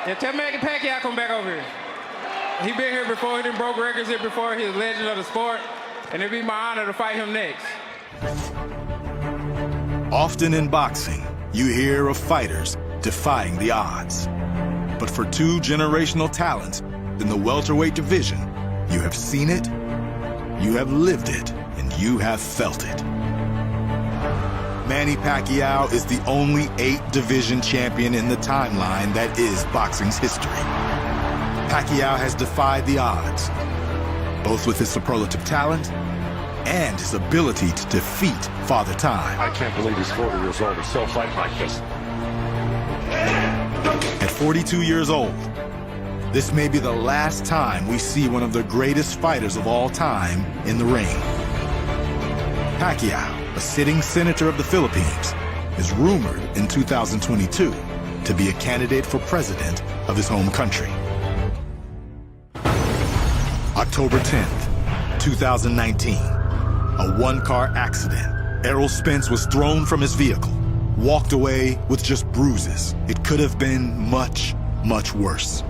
Yeah, tell Manny Pacquiao come back over here. He been here before. He done broke records here before. He's a legend of the sport. And it'd be my honor to fight him next. Often in boxing, you hear of fighters defying the odds. But for two generational talents in the welterweight division, you have seen it, you have lived it, and you have felt it. Manny Pacquiao is the only 8-division champion in the timeline that is boxing's history. Pacquiao has defied the odds, both with his superlative talent and his ability to defeat Father Time. I can't believe he's 40 years old and still fighting like this. At 42 years old, this may be the last time we see one of the greatest fighters of all time in the ring. Pacquiao, a sitting senator of the Philippines, is rumored in 2022 to be a candidate for president of his home country. October 10th, 2019, a one-car accident. Errol Spence was thrown from his vehicle, walked away with just bruises. It could have been much, much worse.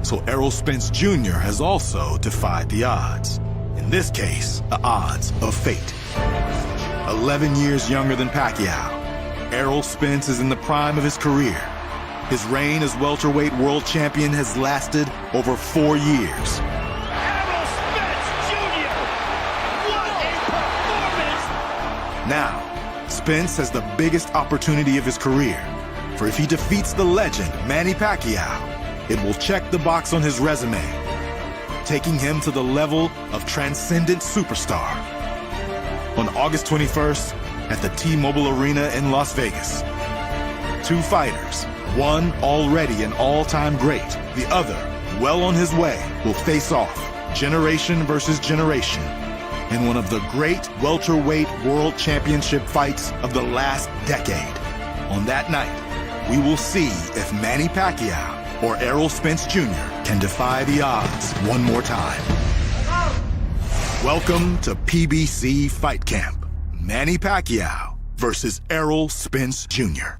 So Errol Spence Jr. has also defied the odds. In this case, the odds of fate. 11 years younger than Pacquiao, Errol Spence is in the prime of his career. His reign as welterweight world champion has lasted over 4 years. Errol Spence Jr. What a performance! Now, Spence has the biggest opportunity of his career. For if he defeats the legend, Manny Pacquiao, it will check the box on his resume, taking him to the level of transcendent superstar. On August 21st, at the T-Mobile Arena in Las Vegas, two fighters, one already an all-time great, the other well on his way, will face off, generation versus generation, in one of the great welterweight world championship fights of the last decade. On that night, we will see if Manny Pacquiao or Errol Spence Jr. can defy the odds one more time. Welcome to PBC Fight Camp. Manny Pacquiao versus Errol Spence Jr.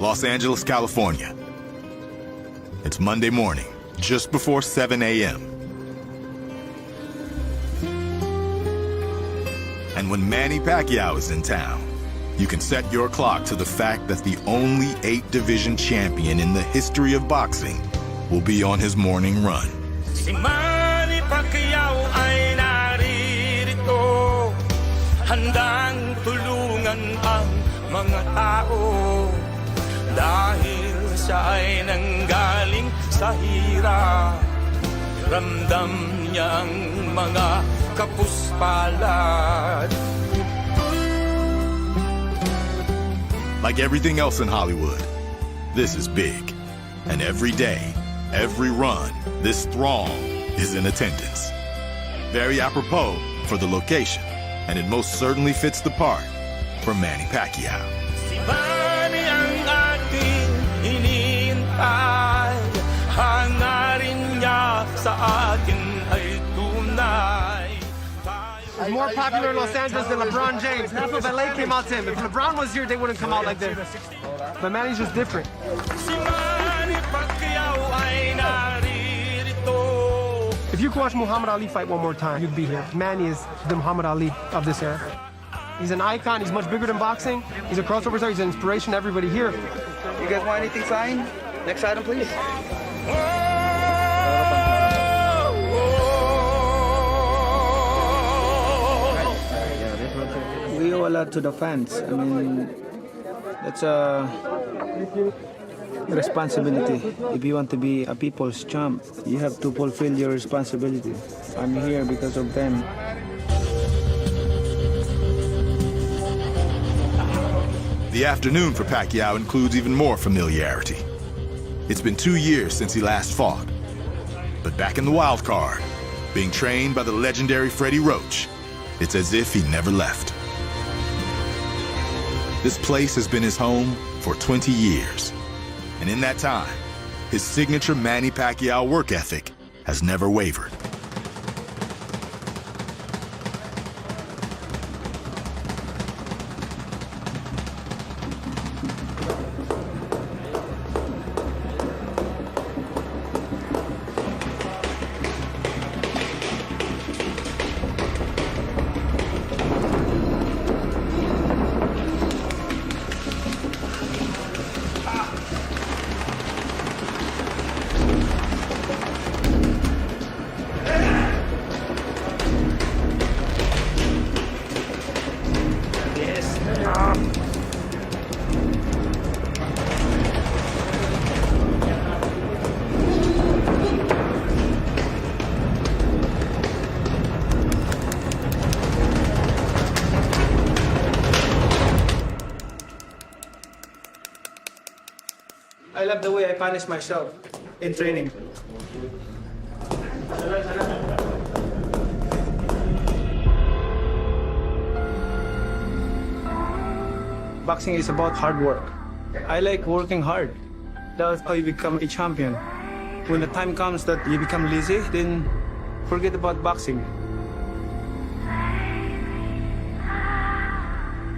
Los Angeles, California. It's Monday morning, just before 7 a.m. And when Manny Pacquiao is in town, you can set your clock to the fact that the only 8-division champion in the history of boxing will be on his morning run. Si Manny Pacquiao ay naririto, handang tulungan ang mga tao. Dahil siya ay nanggaling sa hirap, ramdam niyang mga kapuspalad. Like everything else in Hollywood, this is big. And every day, every run, this throng is in attendance. Very apropos for the location, and it most certainly fits the part for Manny Pacquiao. Si Manny ang ating hinihintay, hangarin niya sa atin ay tunay. He's more popular in Los Angeles than LeBron James. Half of LA came out to him. If LeBron was here, they wouldn't come out like this. But Manny's just different. If you could watch Muhammad Ali fight one more time, you'd be here. Manny is the Muhammad Ali of this era. He's an icon. He's much bigger than boxing. He's a crossover star. He's an inspiration to everybody here. You guys want anything signed? Next item, please. We owe a lot to the fans. I mean, that's a responsibility. If you want to be a people's champ, you have to fulfill your responsibility. I'm here because of them. The afternoon for Pacquiao includes even more familiarity. It's been 2 years since he last fought. But back in the wild card, being trained by the legendary Freddie Roach, it's as if he never left. This place has been his home for 20 years. And in that time, his signature Manny Pacquiao work ethic has never wavered. I love the way I punish myself in training. Boxing is about hard work. I like working hard. That's how you become a champion. When the time comes that you become lazy, then forget about boxing.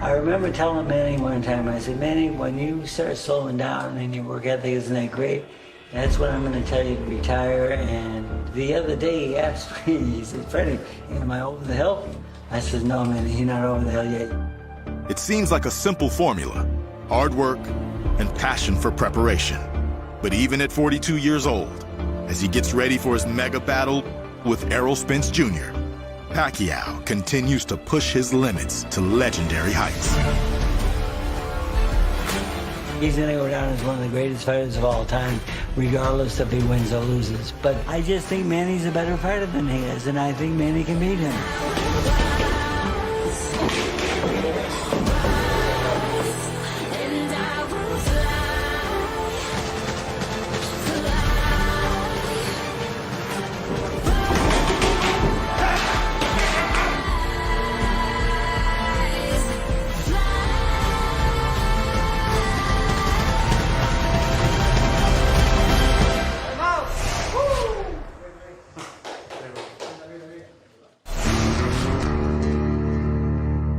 I remember telling Manny one time, I said, Manny, when you start slowing down and your work ethic isn't that great, that's when I'm going to tell you to retire. And the other day he asked me, he said, Freddie, am I over the hill? I said, no, man, you're not over the hill yet. It seems like a simple formula: hard work and passion for preparation. But even at 42 years old, as he gets ready for his mega battle with Errol Spence Jr., Pacquiao continues to push his limits to legendary heights. He's going to go down as one of the greatest fighters of all time, regardless if he wins or loses. But I just think Manny's a better fighter than he is, and I think Manny can beat him.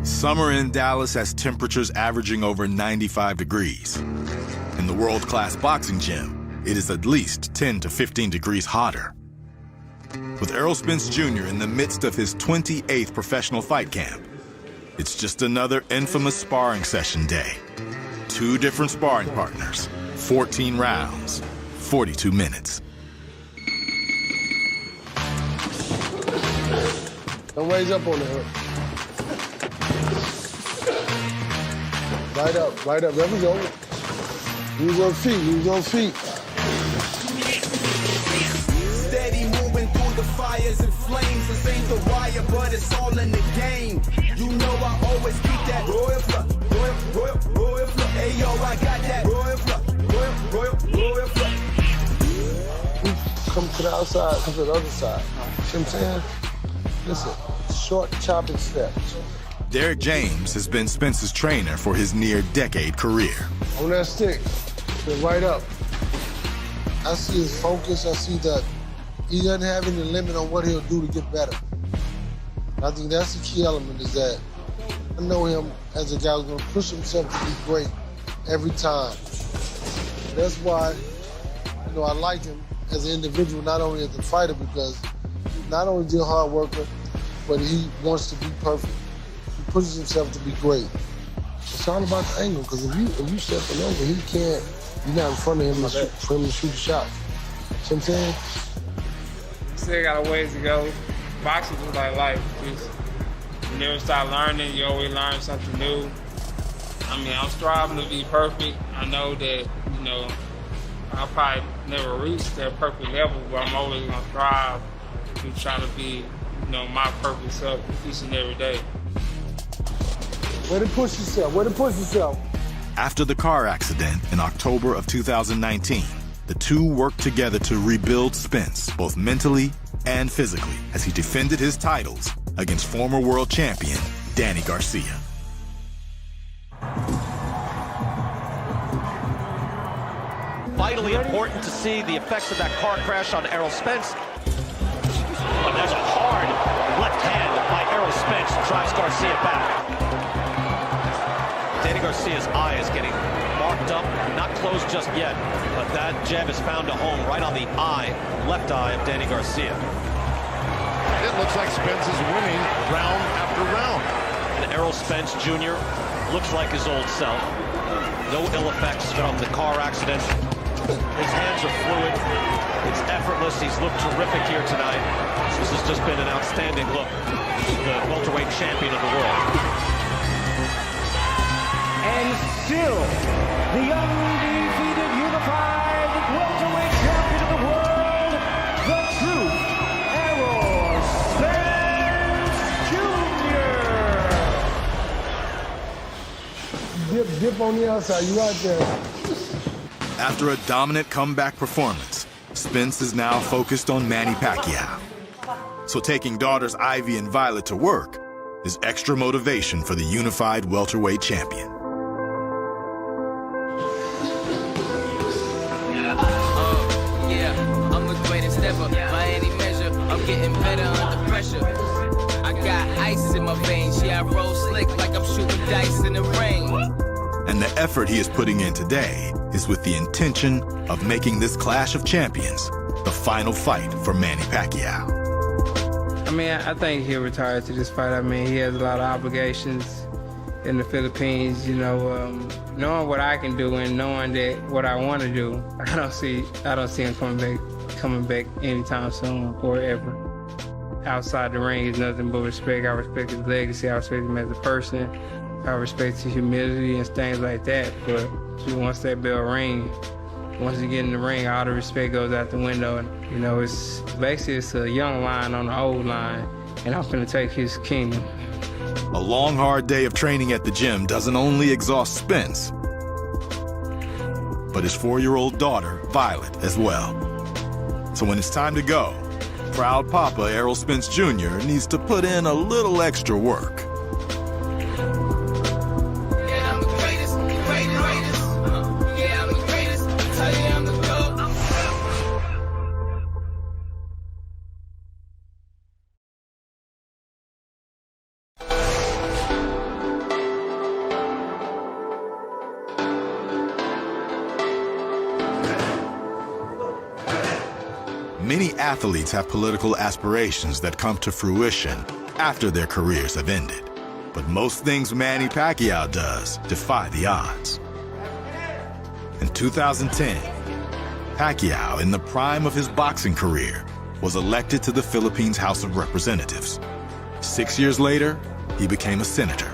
Summer in Dallas has temperatures averaging over 95 degrees. In the world-class boxing gym, it is at least 10 to 15 degrees hotter. With Errol Spence Jr. in the midst of his 28th professional fight camp, it's just another infamous sparring session day. 2 different sparring partners, 14 rounds, 42 minutes. Don't raise up on the hook. Right up, there we go. Use your feet, use your feet. Steady moving through the fires and flames. This ain't the wire, but it's all in the game. You know I always keep that royal flush, royal flush. Hey yo, I got that royal flush, royal flush. Come to the outside, come to the other side. See what I'm saying? Listen, short chopping steps. Derek James has been Spence's trainer for his near-decade career. On that stick, get right up. I see his focus. I see that he doesn't have any limit on what he'll do to get better. I think that's the key element, is that I know him as a guy who's going to push himself to be great every time. That's why, I like him as an individual, not only as a fighter, because not only is he a hard worker, but he wants to be perfect. He pushes himself to be great. It's all about the angle, because if you stepping over, you're not in front of him for him to shoot a shot. See what I'm saying? Still got a ways to go. Boxing is like life. You never stop learning. You always learn something new. I mean, I'm striving to be perfect. I know that, I'll probably never reach that perfect level, but I'm always going to strive to try to be, my perfect self each and every day. Way to push yourself. Way to push yourself. After the car accident in October of 2019, the two worked together to rebuild Spence, both mentally and physically, as he defended his titles against former world champion Danny Garcia. Vitally important to see the effects of that car crash on Errol Spence. But there's a hard left hand by Errol Spence, drives Garcia back. Danny Garcia's eye is getting marked up, not closed just yet, but that jab has found a home right on the eye, left eye of Danny Garcia. It looks like Spence is winning round after round. And Errol Spence Jr. looks like his old self. No ill effects from the car accident. His hands are fluid. It's effortless. He's looked terrific here tonight. This has just been an outstanding look. The welterweight champion of the world. And still, the undefeated unified welterweight champion of the world, the truth, Errol Spence Jr. Dip on the outside. You out there. After a dominant comeback performance, Spence is now focused on Manny Pacquiao. So taking daughters Ivy and Violet to work is extra motivation for the unified welterweight champion. Yeah, I'm the greatest ever by any measure. I'm getting better under pressure. I got ice in my veins. Yeah, I roll slick like I'm shooting dice in the rain. And the effort he is putting in today is with the intention of making this clash of champions the final fight for Manny Pacquiao. I mean, I think he'll retire to this fight. I mean, he has a lot of obligations in the Philippines, you know, knowing what I can do and knowing that what I want to do, I don't see him coming back anytime soon or ever. Outside the ring is nothing but respect. I respect his legacy. I respect him as a person. I respect his humility and things like that. But once that bell rings, once you get in the ring, all the respect goes out the window. And, you know, it's a young lion on the old lion, and I'm finna take his kingdom. A long, hard day of training at the gym doesn't only exhaust Spence, but his 4-year-old daughter, Violet, as well. So when it's time to go, proud Papa Errol Spence Jr. needs to put in a little extra work. Many athletes have political aspirations that come to fruition after their careers have ended. But most things Manny Pacquiao does defy the odds. In 2010, Pacquiao, in the prime of his boxing career, was elected to the Philippines House of Representatives. 6 years later, he became a senator.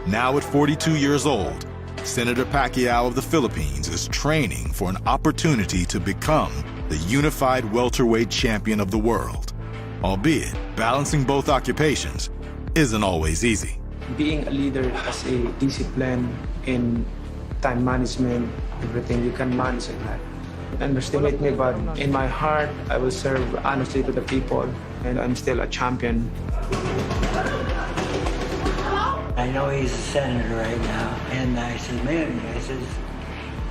Now at 42 years old, Senator Pacquiao of the Philippines is training for an opportunity to become the unified welterweight champion of the world. Albeit, balancing both occupations isn't always easy. Being a leader has a discipline in time management, everything you can manage in life. Underestimate me, but in my heart, I will serve honestly to the people, and I'm still a champion. I know he's a senator right now, and I said, Manny,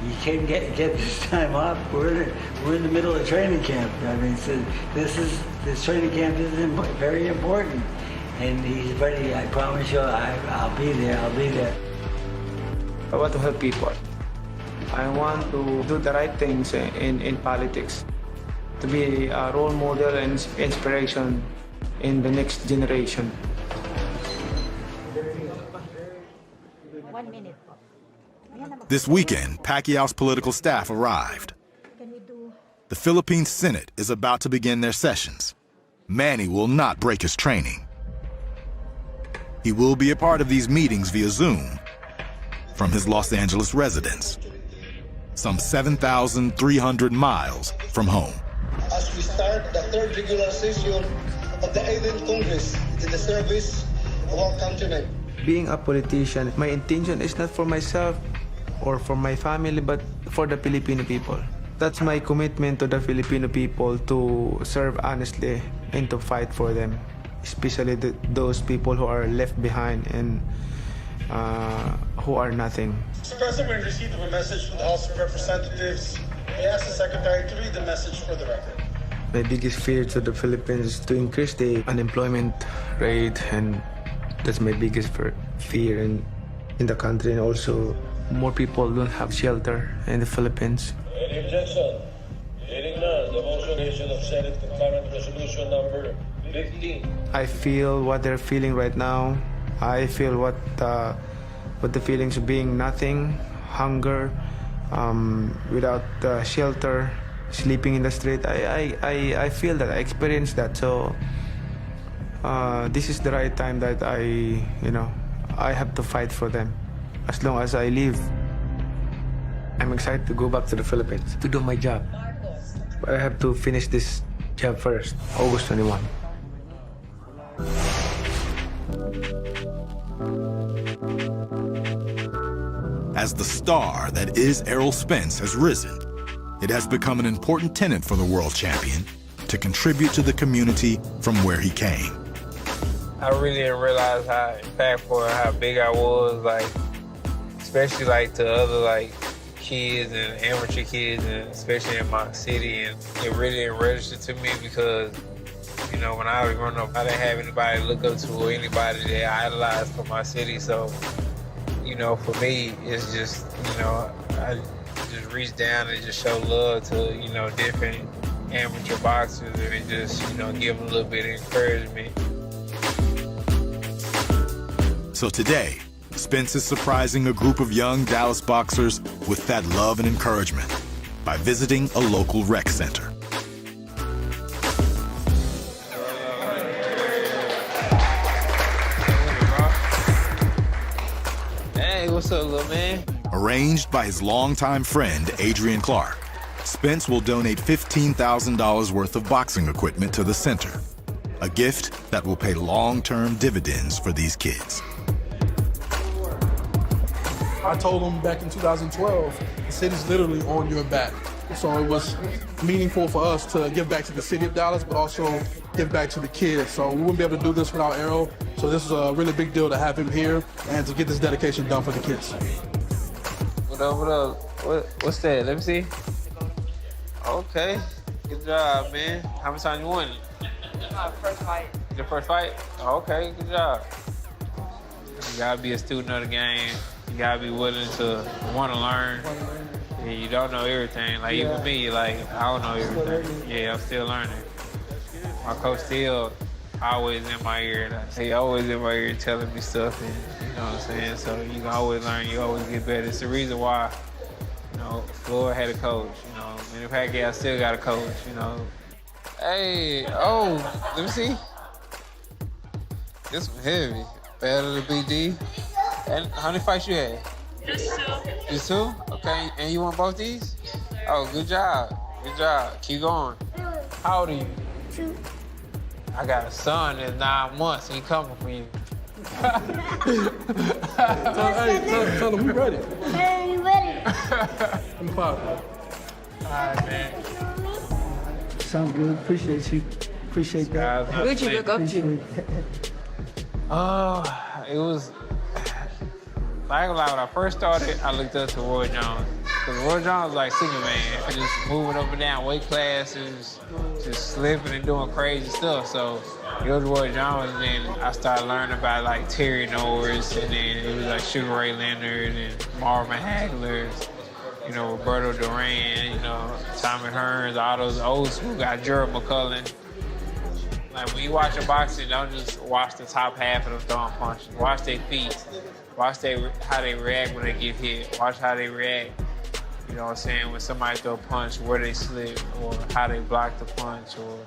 you can't get this time off. We're in the middle of training camp. I mean, so this training camp is very important, and he's ready. I promise you, I'll be there. I'll be there. I want to help people. I want to do the right things in politics, to be a role model and inspiration in the next generation. 1 minute. This weekend, Pacquiao's political staff arrived. The Philippine Senate is about to begin their sessions. Manny will not break his training. He will be a part of these meetings via Zoom from his Los Angeles residence, some 7,300 miles from home. As we start the third regular session of the 18th Congress in the service of our countrymen. Being a politician, my intention is not for myself or for my family, but for the Filipino people. That's my commitment to the Filipino people, to serve honestly and to fight for them, especially those people who are left behind and who are nothing. Mr. President, we received a message from the House of Representatives. We ask the Secretary to read the message for the record. My biggest fear to the Philippines is to increase the unemployment rate, and that's my biggest fear in the country, and also more people don't have shelter in the Philippines. Any objection? Hearing none, the motion of Senate concurrent resolution number 15. I feel what they're feeling right now. I feel what the feelings of being nothing, hunger, without shelter, sleeping in the street. I feel that, I experienced that. So this is the right time that I have to fight for them. As long as I live, I'm excited to go back to the Philippines to do my job. But I have to finish this job first, August 21. As the star that is Errol Spence has risen, it has become an important tenet for the world champion to contribute to the community from where he came. I really didn't realize how impactful and how big I was, like, especially like to other like kids and amateur kids, and especially in my city. And it really didn't register to me because, you know, when I was growing up, I didn't have anybody to look up to or anybody that I idolized for my city. So, you know, for me, it's just, you know, I just reach down and just show love to, you know, different amateur boxers and just, you know, give them a little bit of encouragement. So today, Spence is surprising a group of young Dallas boxers with that love and encouragement by visiting a local rec center. Hey, what's up, little man? Arranged by his longtime friend, Adrian Clark, Spence will donate $15,000 worth of boxing equipment to the center, a gift that will pay long-term dividends for these kids. I told them back in 2012, the city's literally on your back. So it was meaningful for us to give back to the city of Dallas, but also give back to the kids. So we wouldn't be able to do this without Errol. So this is a really big deal to have him here and to get this dedication done for the kids. What up, what up? What's that? Let me see. Okay, good job, man. How many times you won it? First fight. Your first fight? Okay, good job. You gotta be a student of the game. You gotta be willing to want to learn. Yeah, you don't know everything. Like even me, like I don't know everything. Yeah, I'm still learning. My coach still always in my ear. He always in my ear telling me stuff, and you know what I'm saying. So you can always learn. You always get better. It's the reason why, you know, Floyd had a coach. You know, Manny Pacquiao still got a coach. You know. Hey, oh, let me see. This one heavy. Battle of the BD. And how many fights you had? Just two. Just two? Okay, and you won both these? Oh, good job. Good job. Keep going. How old are you? 2. I got a son that's 9 months. He coming for you. Tell him we ready. Hey, you ready? I'm fine. All right, man. Sounds good. Appreciate you. Appreciate that. Who'd you look up to? It was, I ain't gonna lie, when I first started, I looked up to Roy Jones. Because Roy Jones was like Superman, just moving up and down weight classes, just slipping and doing crazy stuff. So it was Roy Jones, and then I started learning about like Terry Norris, and then it was like Sugar Ray Leonard and Marvin Hagler, you know, Roberto Duran, you know, Tommy Hearns, all those old school guys, Gerald McCullen. Like when you watch a boxer, don't just watch the top half of them throwing punches. Watch their feet. Watch how they react when they get hit. Watch how they react, you know what I'm saying, when somebody throw a punch, where they slip, or how they block the punch, or,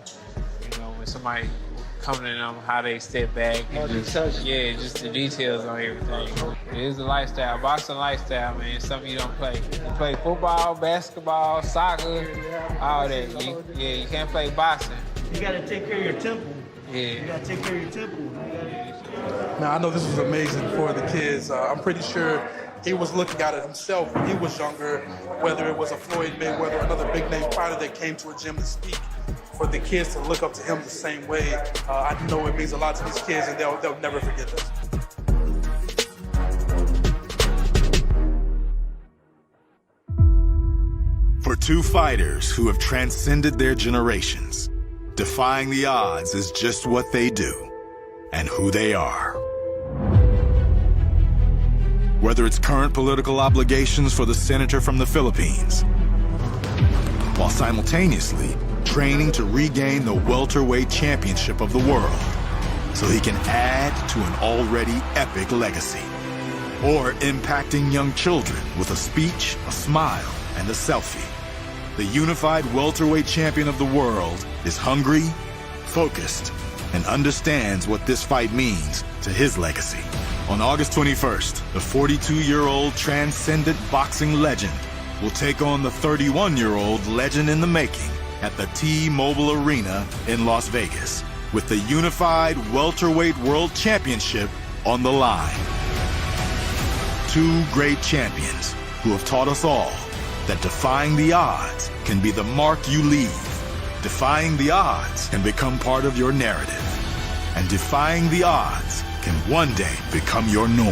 you know, when somebody coming at them, how they step back. And just the details on everything. It is a lifestyle. Boxing lifestyle, man. It's something you don't play. You play football, basketball, soccer, all that. You can't play boxing. You gotta take care of your temple. Yeah. You gotta take care of your temple. Now, I know this was amazing for the kids. I'm pretty sure he was looking at it himself when he was younger, whether it was a Floyd Mayweather, another big name fighter that came to a gym to speak. For the kids to look up to him the same way, I know it means a lot to these kids, and they'll never forget this. For two fighters who have transcended their generations, defying the odds is just what they do and who they are. Whether it's current political obligations for the senator from the Philippines, while simultaneously training to regain the welterweight championship of the world so he can add to an already epic legacy, or impacting young children with a speech, a smile, and a selfie. The unified welterweight champion of the world is hungry, focused, and understands what this fight means to his legacy. On August 21st, the 42-year-old transcendent boxing legend will take on the 31-year-old legend in the making at the T-Mobile Arena in Las Vegas, with the unified welterweight world championship on the line. two great champions who have taught us all that defying the odds can be the mark you leave. Defying the odds can become part of your narrative. And defying the odds can one day become your norm.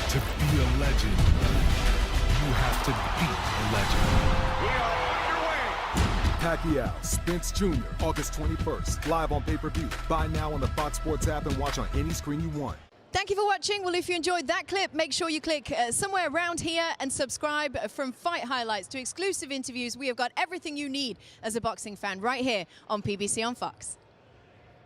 To be a legend, you have to beat a legend. Pacquiao, Spence Jr., August 21st, live on pay-per-view. Buy now on the Fox Sports app and watch on any screen you want. Thank you for watching. Well, if you enjoyed that clip, make sure you click somewhere around here and subscribe. From fight highlights to exclusive interviews, we have got everything you need as a boxing fan right here on PBC on Fox.